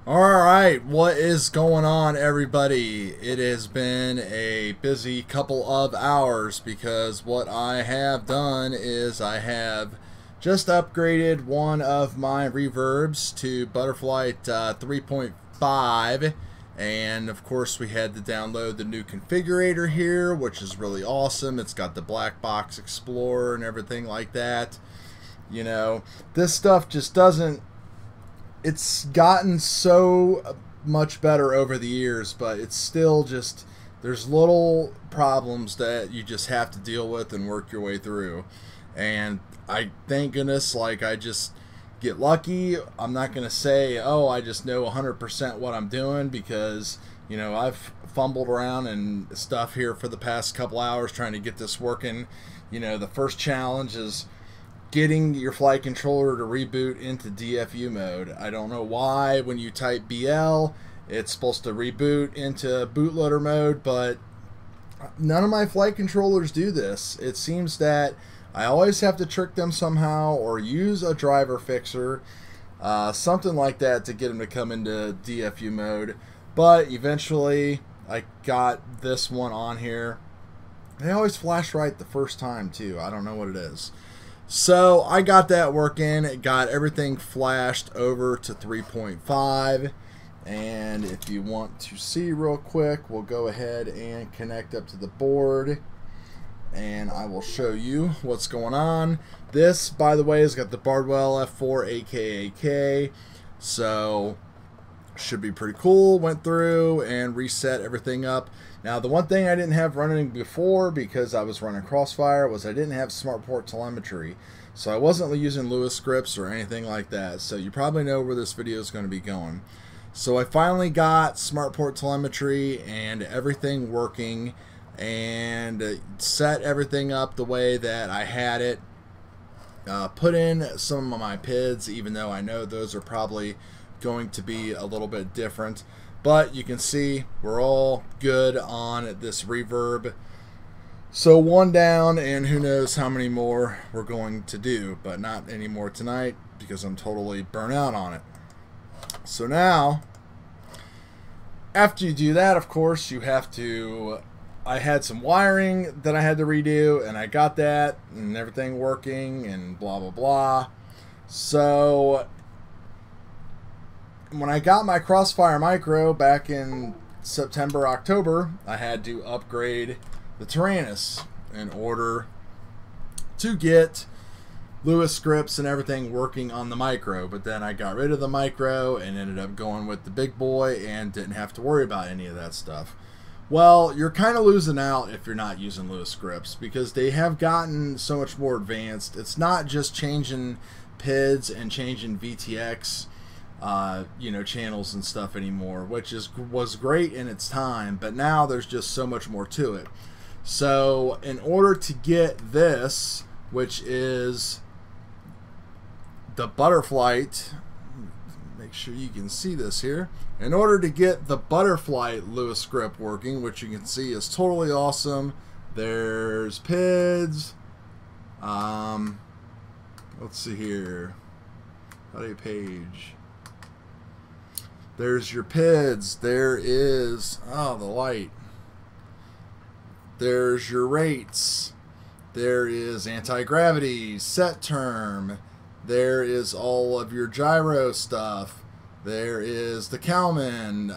Alright, what is going on, everybody? It has been a busy couple of hours because what I have done is I have just upgraded one of my reverbs to Butterflight 3.5, and of course we had to download the new configurator here, which is really awesome. It's got the black box explorer and everything like that. You know, this stuff just doesn't, it's gotten so much better over the years, but it's still just, there's little problems that you just have to deal with and work your way through. And I, thank goodness, like, I just get lucky. I'm not going to say, oh, I just know 100% what I'm doing, because, you know, I've fumbled around and stuff here for the past couple hours trying to get this working. You know, the first challenge is getting your flight controller to reboot into DFU mode. I don't know why when you type BL it's supposed to reboot into bootloader mode, but none of my flight controllers do this. It seems that I always have to trick them somehow or use a driver fixer, something like that, to get them to come into DFU mode. But eventually I got this one on here. They always flash right the first time too. I don't know what it is. So I got that working. It got everything flashed over to 3.5. And if you want to see real quick, we'll go ahead and connect up to the board. And I will show you what's going on. This, by the way, has got the Bardwell F4 AKAK. So should be pretty cool. Went through and reset everything up. Now, the one thing I didn't have running before, because I was running Crossfire, was I didn't have SmartPort telemetry. So I wasn't using Lewis scripts or anything like that. So you probably know where this video is going to be going. So I finally got SmartPort telemetry and everything working, and set everything up the way that I had it. Put in some of my PIDs, even though I know those are probably going to be a little bit different. But you can see we're all good on this reverb. So one down, and who knows how many more we're going to do, but not anymore tonight because I'm totally burnt out on it. So now, after you do that, of course, you have to, I had some wiring that I had to redo, and I got that and everything working and blah blah blah. So when I got my Crossfire Micro back in September, October, I had to upgrade the Taranis in order to get Lewis scripts and everything working on the Micro. But then I got rid of the Micro and ended up going with the big boy and didn't have to worry about any of that stuff. Well, you're kind of losing out if you're not using Lewis scripts, because they have gotten so much more advanced. It's not just changing PIDs and changing VTX you know, channels and stuff anymore, which was great in its time, but now there's just so much more to it. So in order to get this, which is the Butterflight, make sure you can see this here, in order to get the Butterflight Lewis script working, which you can see is totally awesome, there's PIDs, let's see here, how page. There's your PIDs. There is, oh, the light. There's your rates. There is anti-gravity, set term. There is all of your gyro stuff. There is the Kalman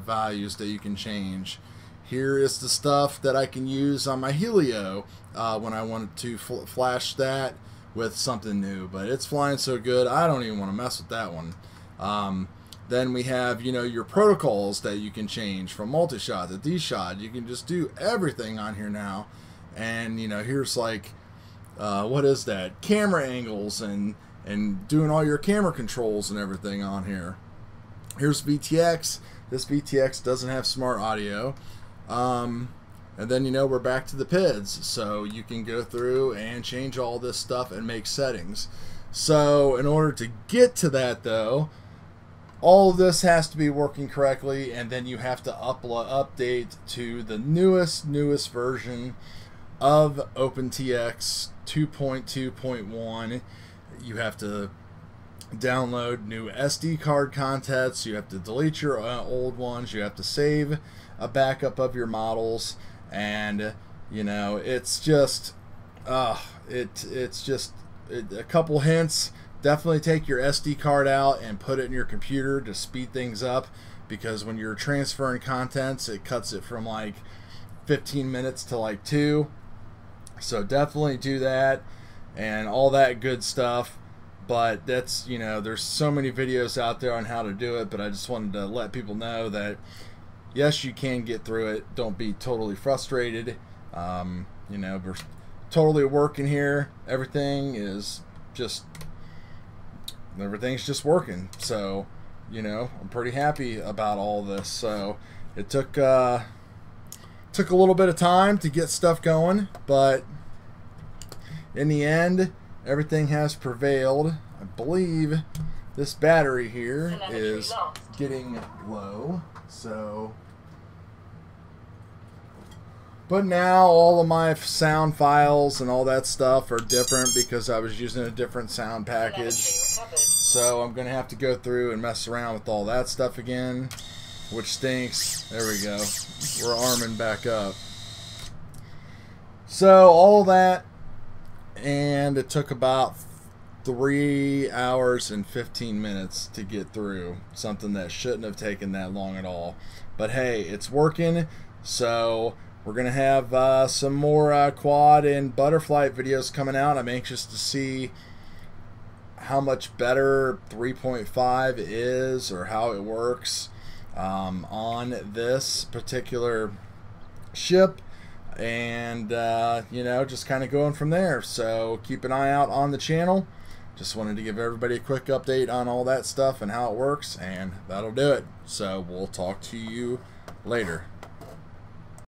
values that you can change. Here is the stuff that I can use on my Helio when I want to flash that with something new. But it's flying so good, I don't even want to mess with that one. Then we have, you know, your protocols that you can change from multi-shot to D-shot. You can just do everything on here now. And, you know, here's like, what is that? Camera angles and doing all your camera controls and everything on here. Here's VTX. This VTX doesn't have smart audio. And then, you know, we're back to the PIDs. So you can go through and change all this stuff and make settings. So in order to get to that, though, all of this has to be working correctly, and then you have to update to the newest version of OpenTX 2.2.1. You have to download new SD card contents. You have to delete your old ones. You have to save a backup of your models, and you know, it's just it's just a couple hints. Definitely take your SD card out and put it in your computer to speed things up, because when you're transferring contents, it cuts it from like 15 minutes to like 2. So definitely do that and all that good stuff. But that's, you know, there's so many videos out there on how to do it, but I just wanted to let people know that yes, you can get through it. Don't be totally frustrated. You know, we're totally working here. Everything's just working. So, you know, I'm pretty happy about all this. So it took a little bit of time to get stuff going, but in the end, everything has prevailed. I believe this battery here is getting low, so but now all of my sound files and all that stuff are different because I was using a different sound package. So I'm gonna have to go through and mess around with all that stuff again, which stinks. There we go. We're arming back up. So all that, and it took about 3 hours and 15 minutes to get through something that shouldn't have taken that long at all. But hey, it's working. So we're gonna have some more quad and Butterflight videos coming out. I'm anxious to see how much better 3.5 is, or how it works on this particular ship, and you know, just kind of going from there. So keep an eye out on the channel. Just wanted to give everybody a quick update on all that stuff and how it works, and that'll do it. So we'll talk to you later.